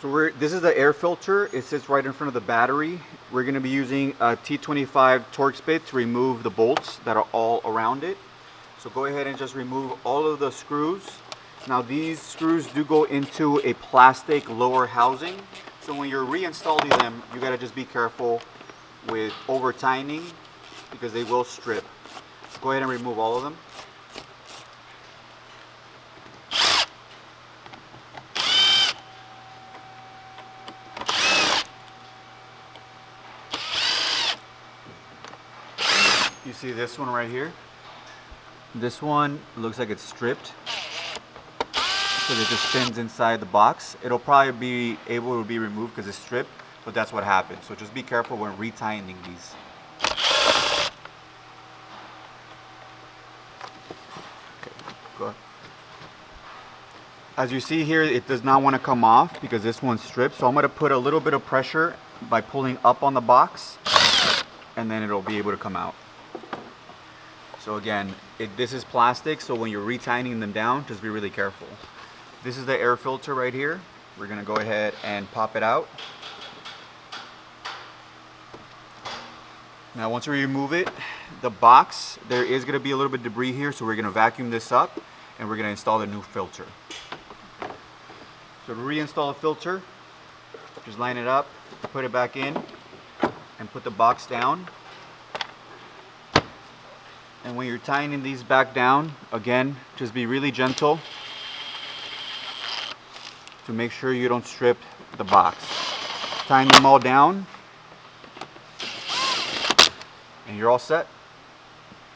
So this is the air filter. It sits right in front of the battery. We're going to be using a T25 Torx bit to remove the bolts that are all around it. So go ahead and just remove all of the screws. Now these screws do go into a plastic lower housing. So when you're reinstalling them, you got to just be careful with over tightening because they will strip. Go ahead and remove all of them. You see this one right here? This one looks like it's stripped because it just spins inside the box. It'll probably be able to be removed because it's stripped, but that's what happens. So just be careful when retightening these. Okay, go ahead. As you see here, it does not want to come off because this one's stripped. So I'm going to put a little bit of pressure by pulling up on the box, and then it'll be able to come out. So again, this is plastic, so when you're retightening them down, just be really careful. This is the air filter right here. We're gonna go ahead and pop it out. Now once we remove it, the box, there is gonna be a little bit of debris here, so we're gonna vacuum this up and we're gonna install the new filter. So to reinstall the filter, just line it up, put it back in, and put the box down. And when you're tightening these back down, again, just be really gentle to make sure you don't strip the box. Tighten them all down, and you're all set.